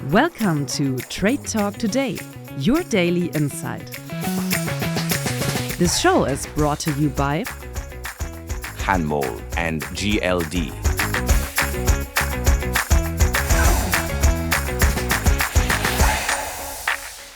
Welcome to Trade Talk Today, your daily insight. This show is brought to you by Hanmol and GLD.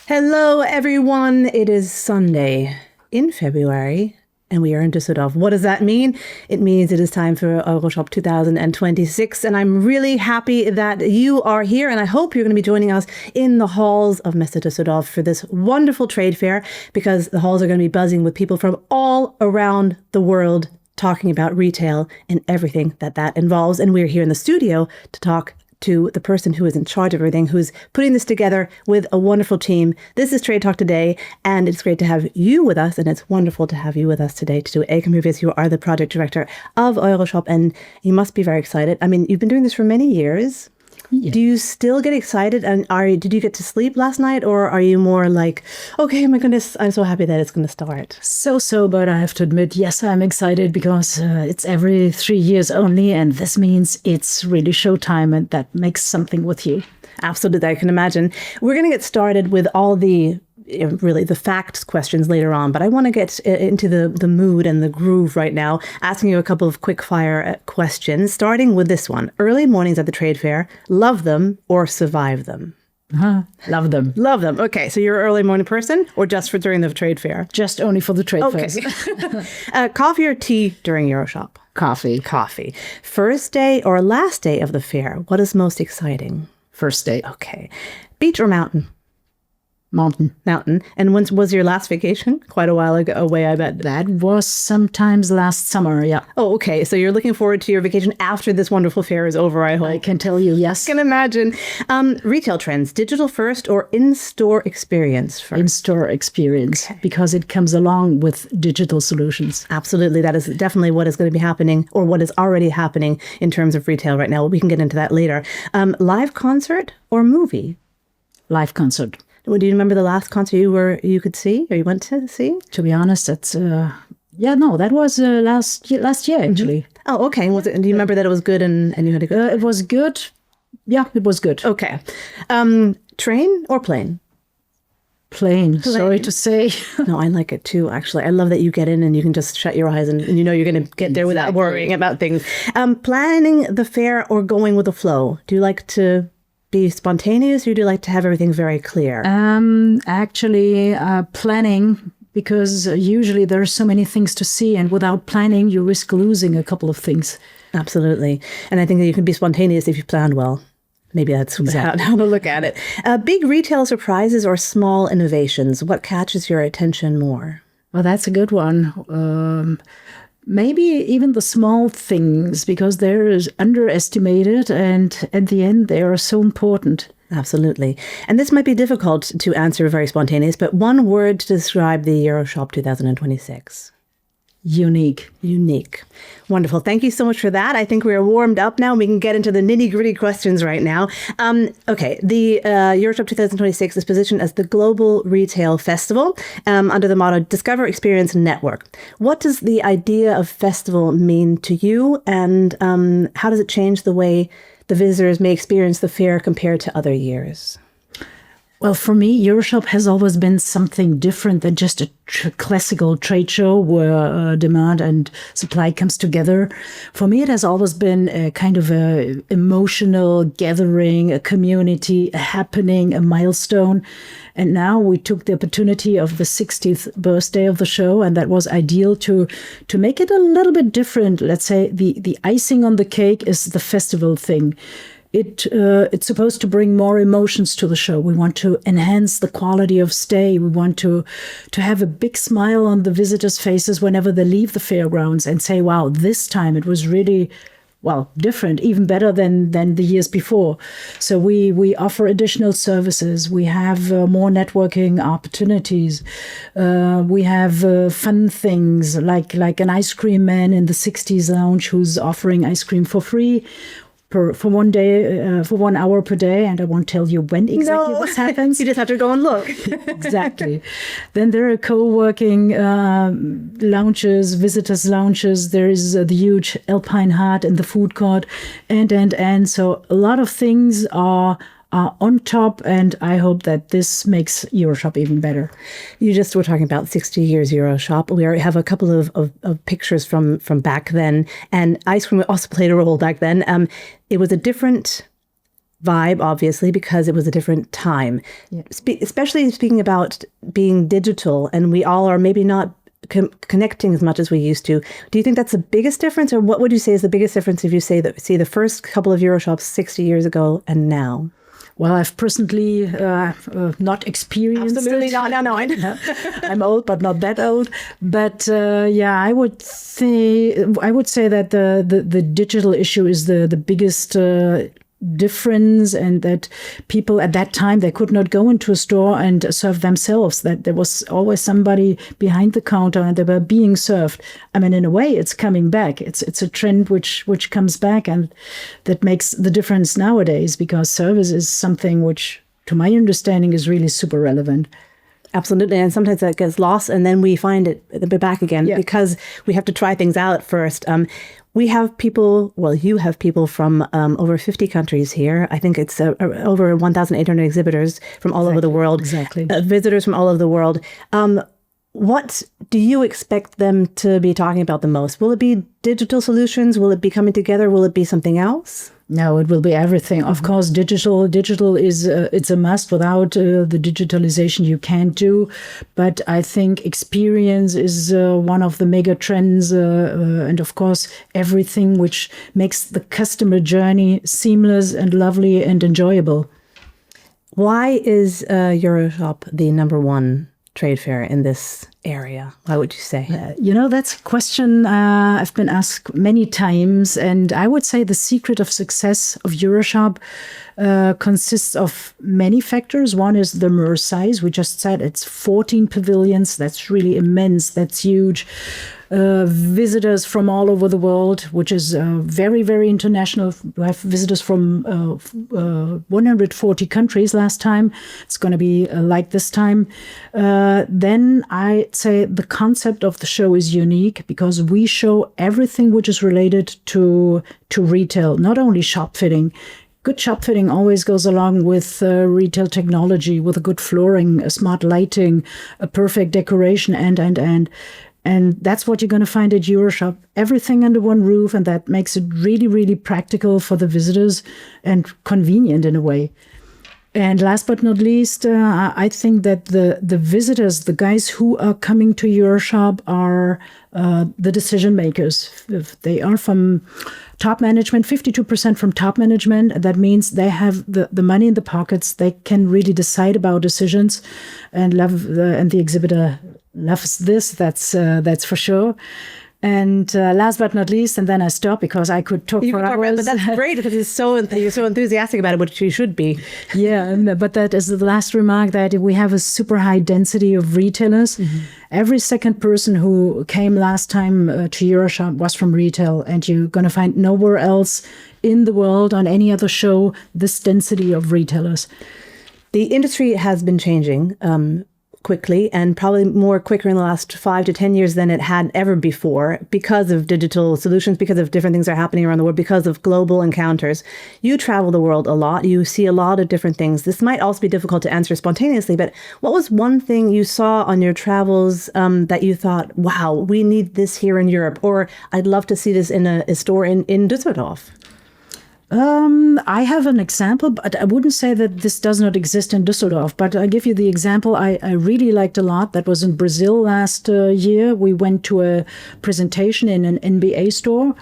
Hello, everyone. It is Sunday in February, and we are in Düsseldorf. What does that mean? It means it is time for EuroShop 2026, and I'm really happy that you are here, and I hope you're going to be joining us in the halls of Messe Düsseldorf for this wonderful trade fair, because the halls are going to be buzzing with people from all around the world talking about retail and everything that involves. And we're here in the studio to talk to the person who is in charge of everything, who's putting this together with a wonderful team. This is Trade Talk Today, and it's great to have you with us, and it's wonderful to have you with us today to do Elke Meobius. You are the Project Director of EuroShop, and you must be very excited. I mean, you've been doing this for many years. Yeah. Do you still get excited? And did you get to sleep last night, or are you more like, okay, my goodness, I'm so happy that it's going to start? So, but I have to admit, yes, I'm excited because it's every 3 years only, and this means it's really showtime, and that makes something with you. Absolutely, I can imagine. We're going to get started with all the facts questions later on, but I want to get into the mood and the groove right now, asking you a couple of quick fire questions, starting with this one. Early mornings at the trade fair, love them or survive them? Love them. Love them. Okay, so you're an early morning person, or just for during the trade fair? Just only for the trade fairs. Coffee or tea during EuroShop? Coffee. Coffee. First day or last day of the fair, what is most exciting? First day. Okay. Beach or mountain? Mountain. And when was your last vacation? Quite a while away, I bet. That was sometimes last summer, yeah. Oh, okay. So you're looking forward to your vacation after this wonderful fair is over, I hope. I can tell you, yes. I can imagine. Retail trends, digital first or in-store experience first? In-store experience, okay. Because it comes along with digital solutions. Absolutely. That is definitely what is going to be happening, or what is already happening in terms of retail right now. We can get into that later. Live concert or movie? Live concert. Do you remember the last concert you could see, or you went to see? To be honest, that's that was last year actually. Mm-hmm. Oh, okay. Was it? Do you remember that it was good and you had to go? It was good. Yeah, it was good. Okay. Train or plane? Plane. Sorry to say. No, I like it too. Actually, I love that you get in and you can just shut your eyes and you know you're going to get there without worrying about things. Planning the fair or going with the flow? Do you like to be spontaneous, or do you like to have everything very clear? Actually, planning, because usually there are so many things to see, and without planning, you risk losing a couple of things. Absolutely. And I think that you can be spontaneous if you planned well. Maybe that's exactly how to look at it. Big retail surprises or small innovations? What catches your attention more? Well, that's a good one. Maybe even the small things, because they're underestimated, and at the end, they are so important. Absolutely. And this might be difficult to answer very spontaneous, but one word to describe the EuroShop 2026. Unique. Unique. Wonderful. Thank you so much for that. I think we're warmed up now. We can get into the nitty-gritty questions right now. Okay, the EuroShop 2026 is positioned as the Global Retail Festival under the motto Discover, Experience, Network. What does the idea of festival mean to you, and how does it change the way the visitors may experience the fair compared to other years? Well, for me, EuroShop has always been something different than just a classical trade show where demand and supply comes together. For me, it has always been a kind of a emotional gathering, a community, a happening, a milestone. And now we took the opportunity of the 60th birthday of the show, and that was ideal to make it a little bit different. Let's say the icing on the cake is the festival thing. It's supposed to bring more emotions to the show. We want to enhance the quality of stay. We want to have a big smile on the visitors' faces whenever they leave the fairgrounds and say, wow, this time it was really, well, different, even better than the years before. So we offer additional services. We have more networking opportunities. We have fun things like an ice cream man in the 60s lounge who's offering ice cream for free. for 1 day, for 1 hour per day, and I won't tell you when exactly this happens. You just have to go and look. Exactly. Then there are co-working lounges, visitors lounges. There is the huge Alpine Hut and the food court, and. So a lot of things are on top, and I hope that this makes EuroShop even better. You just were talking about 60 years EuroShop. We have a couple of pictures from back then, and ice cream also played a role back then. It was a different vibe, obviously, because it was a different time. Yeah. Especially speaking about being digital, and we all are maybe not connecting as much as we used to. Do you think that's the biggest difference, or what would you say is the biggest difference if you see the first couple of EuroShops 60 years ago and now? Well, I've personally not experienced Absolutely it. not. No, I know. I'm old, but not that old. But I would say that the digital issue is the biggest difference, and that people at that time, they could not go into a store and serve themselves, that there was always somebody behind the counter and they were being served. I mean, in a way, it's coming back. It's a trend which comes back, and that makes the difference nowadays, because service is something which, to my understanding, is really super relevant. Absolutely. And sometimes that gets lost, and then we find it back again, because we have to try things out first. We have people, you have people from over 50 countries here. I think it's over 1,800 exhibitors from all over the world. Exactly. Visitors from all over the world. What do you expect them to be talking about the most? Will it be digital solutions? Will it be coming together? Will it be something else? No, it will be everything. Of course, digital is it's a must. Without the digitalization, you can't do. But I think experience is one of the mega trends, and of course, everything which makes the customer journey seamless and lovely and enjoyable. Why is EuroShop the number one trade fair in this area? Why would you say? That's a question I've been asked many times, and I would say the secret of success of EuroShop consists of many factors. One is the mere size. We just said it's 14 pavilions. That's really immense. That's huge. Visitors from all over the world, which is very, very international. We have visitors from 140 countries last time. It's going to be like this time. Then I'd say the concept of the show is unique, because we show everything which is related to retail, not only shop fitting. Good shop fitting always goes along with retail technology, with a good flooring, a smart lighting, a perfect decoration, and. And that's what you're going to find at EuroShop. Everything under one roof, and that makes it really, really practical for the visitors and convenient in a way. And last but not least, I think that the visitors, the guys who are coming to EuroShop, are the decision makers. If they are from top management, 52% from top management. That means they have the money in the pockets. They can really decide about decisions, and the exhibitor loves this. That's for sure. And last but not least, and then I stop because I could talk for hours. But that's great, because you're so enthusiastic about it, which you should be. Yeah, but that is the last remark, that we have a super high density of retailers. Mm-hmm. Every second person who came last time to EuroShop was from retail, and you're going to find nowhere else in the world on any other show this density of retailers. The industry has been changing quickly, and probably more quicker in the last 5 to 10 years than it had ever before, because of digital solutions, because of different things that are happening around the world, because of global encounters. You travel the world a lot. You see a lot of different things. This might also be difficult to answer spontaneously, but what was one thing you saw on your travels that you thought, wow, we need this here in Europe, or I'd love to see this in a store in Düsseldorf? I have an example, but I wouldn't say that this does not exist in Düsseldorf. But I give you the example I really liked a lot. That was in Brazil last year. We went to a presentation in an NBA store.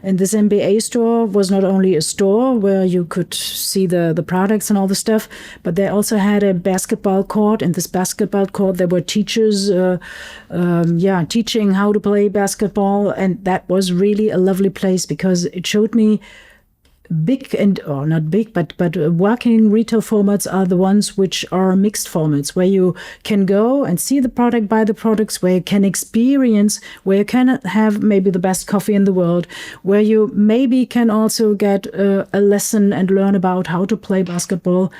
And this NBA store was not only a store where you could see the products and all the stuff, but they also had a basketball court. In this basketball court, there were teachers teaching how to play basketball. And that was really a lovely place, because it showed me big or not big, but working retail formats are the ones which are mixed formats, where you can go and see the product, buy the products, where you can experience, where you can have maybe the best coffee in the world, where you maybe can also get a lesson and learn about how to play basketball.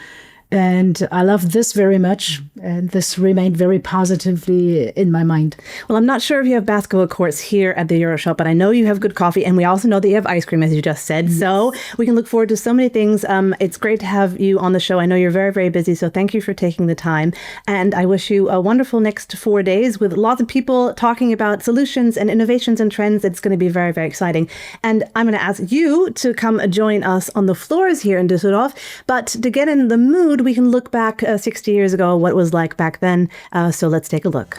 And I love this very much. And this remained very positively in my mind. Well, I'm not sure if you have basketball courts here at the EuroShop, but I know you have good coffee. And we also know that you have ice cream, as you just said. Yes. So we can look forward to so many things. It's great to have you on the show. I know you're very, very busy. So thank you for taking the time. And I wish you a wonderful next 4 days with lots of people talking about solutions and innovations and trends. It's going to be very, very exciting. And I'm going to ask you to come join us on the floors here in Düsseldorf. But to get in the mood, we can look back 60 years ago, what it was like back then. So let's take a look.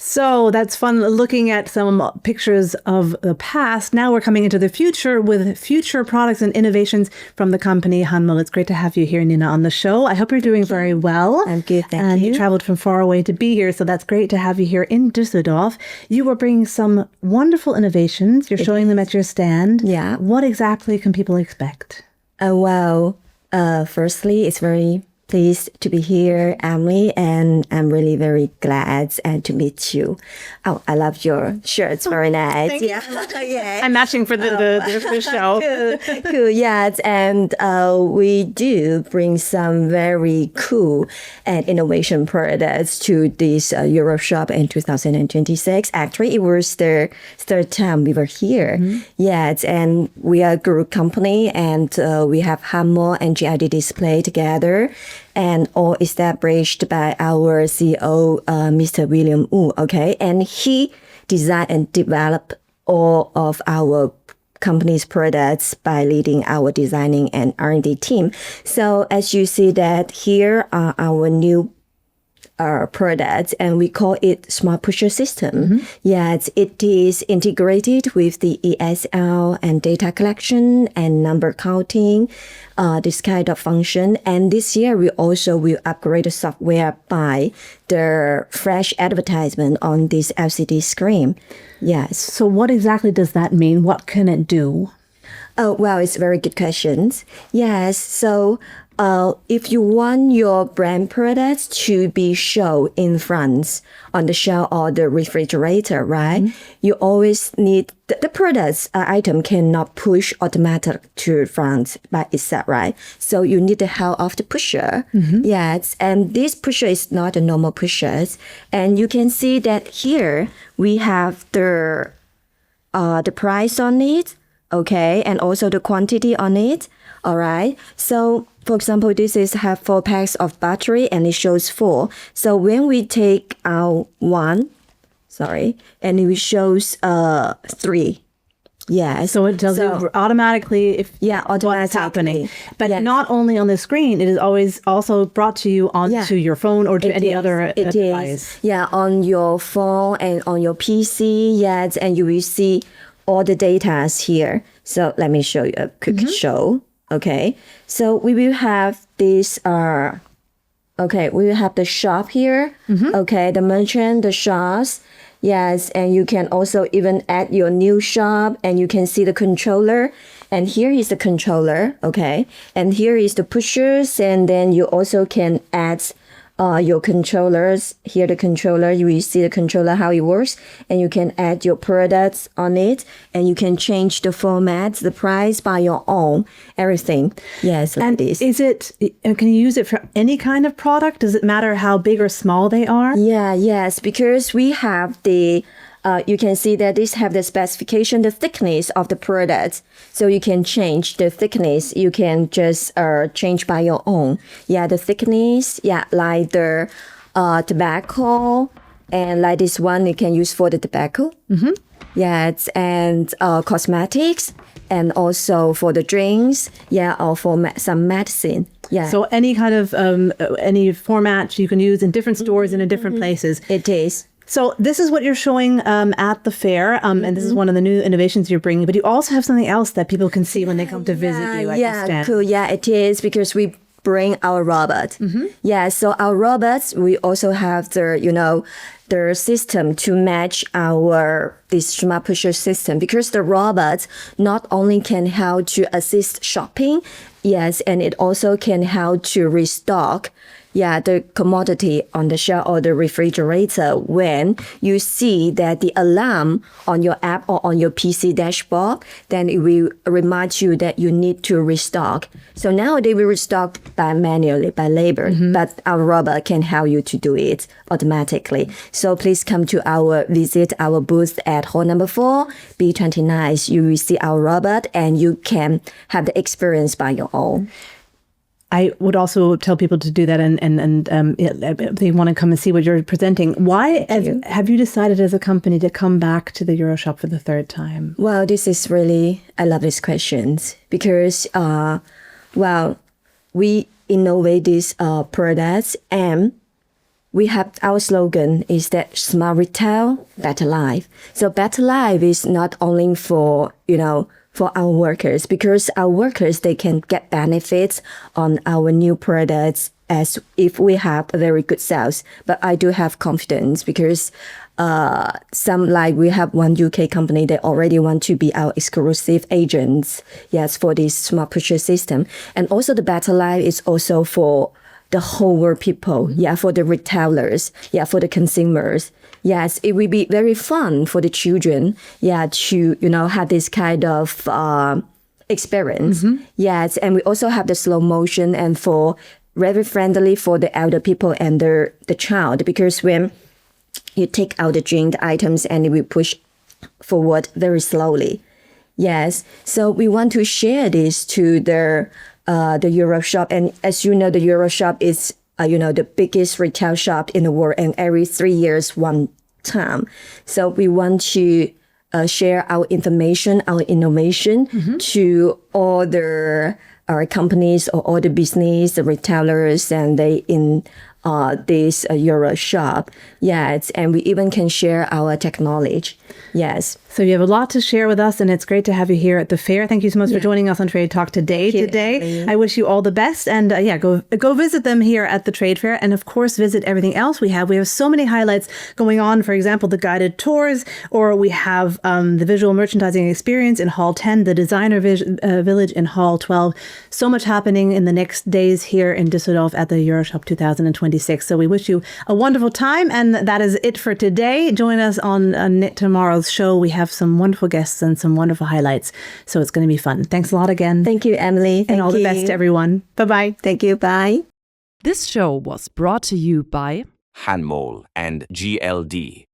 So that's fun looking at some pictures of the past. Now we're coming into the future with future products and innovations from the company Hanmol. It's great to have you here, Nina, on the show. I hope you're doing very well. I'm good, thank you. And you traveled from far away to be here, so that's great to have you here in Düsseldorf. You were bringing some wonderful innovations. You're showing them at your stand. Yeah. What exactly can people expect? Firstly, it's very pleased to be here, Emily, and I'm really very glad to meet you. Oh, I love your shirts. Very nice. Thank yeah. Yeah. I'm matching for the show. Cool. Yes, and we do bring some very cool and innovation products to this EuroShop in 2026. Actually, it was the third time we were here. Mm-hmm. Yes, and we are a group company, and we have Hanmol and GID Display together, and all established by our CEO, Mr. William Wu, okay? And he designed and developed all of our company's products by leading our designing and R&D team. So as you see that here are our new products, and we call it Smart Pusher System. Mm-hmm. Yes, it is integrated with the ESL and data collection and number counting, this kind of function. And this year, we also will upgrade the software by the flash advertisement on this LCD screen. Yes. So what exactly does that mean? What can it do? Oh, well, it's very good questions. Yes, so if you want your brand products to be shown in front on the shelf or the refrigerator, right? Mm-hmm. You always need the products item cannot push automatic to front by itself, right? So you need the help of the pusher. Mm-hmm. Yes, and this pusher is not a normal pusher, and you can see that here we have the price on it, okay, and also the quantity on it. All right. So, for example, this is have 4 packs of battery and it shows 4. So when we take out 1, and it shows 3. Yeah. So it tells you automatically if what's happening. But not only on the screen, it is always also brought to you onto your phone or to any other device. Yeah, on your phone and on your PC. Yes, and you will see all the data here. So let me show you a quick show. Okay, so we will have this, we will have the shop here. Mm-hmm. Okay, the merchant, the shops. Yes, and you can also even add your new shop, and you can see the controller. And here is the controller, okay? And here is the pushers, and then you also can add your controllers. Here the controller, you will see the controller, how it works, and you can add your products on it, and you can change the format, the price by your own, everything. Yes, like and this. Can you use it for any kind of product? Does it matter how big or small they are? Yeah, yes, because we have the you can see that these have the specification, the thickness of the product. So you can change the thickness. You can just change by your own. Yeah, the thickness, yeah, like the tobacco, and like this one you can use for the tobacco. Mm-hmm. Yes, and cosmetics, and also for the drinks, yeah, or for some medicine. Yeah. So any kind of any format you can use in different stores and in different places. It is. So this is what you're showing at the fair, and this is one of the new innovations you're bringing. But you also have something else that people can see when they come to visit you at the stand. Cool. Yeah, it is, because we bring our robot. Yeah, so our robots, we also have the system to match this smart pusher system, because the robots not only can help to assist shopping, yes, and it also can help to restock the commodity on the shelf or the refrigerator when you see that the alarm on your app or on your PC dashboard, then it will remind you that you need to restock. So nowadays we restock manually, by labor, but our robot can help you to do it automatically. So please come to visit our booth at hall number 4, B29. You will see our robot and you can have the experience by your own. I would also tell people to do that, and if they want to come and see what you're presenting. Why have you decided as a company to come back to the EuroShop for the 3rd time? Well, this is really, I love these questions, because, we innovate these products, and we have our slogan is that smart retail, better life. So better life is not only for our workers, because our workers, they can get benefits on our new products as if we have a very good sales. But I do have confidence, because we have one UK company that already want to be our exclusive agents, yes, for this smart pusher system. And also the better life is also for the whole world people, for the retailers, for the consumers. Yes, it will be very fun for the children, to, have this kind of experience. Yes, and we also have the slow motion, and for very friendly for the elder people and the child, because when you take out the drink items and it will push forward very slowly. Yes, so we want to share this to the EuroShop, and as you know, the EuroShop is the biggest retail shop in the world, and every 3 years one time. So we want to share our information, our innovation to all our companies or all the business, the retailers, and they in this EuroShop. Yes, and we even can share our technology. Yes. So you have a lot to share with us, and it's great to have you here at the fair. Thank you so much for joining us on Trade Talk today. I wish you all the best, and go visit them here at the Trade Fair, and of course visit everything else we have. We have so many highlights going on. For example, the guided tours, or we have the visual merchandising experience in Hall 10, the designer village in Hall 12. So much happening in the next days here in Düsseldorf at the EuroShop 2026. So we wish you a wonderful time, and that is it for today. Join us on tomorrow's show. We have some wonderful guests and some wonderful highlights. So it's going to be fun. Thanks a lot again. Thank you, Emily. And all the best to everyone. Bye-bye. Thank you. Bye. This show was brought to you by Hanmol and GLD.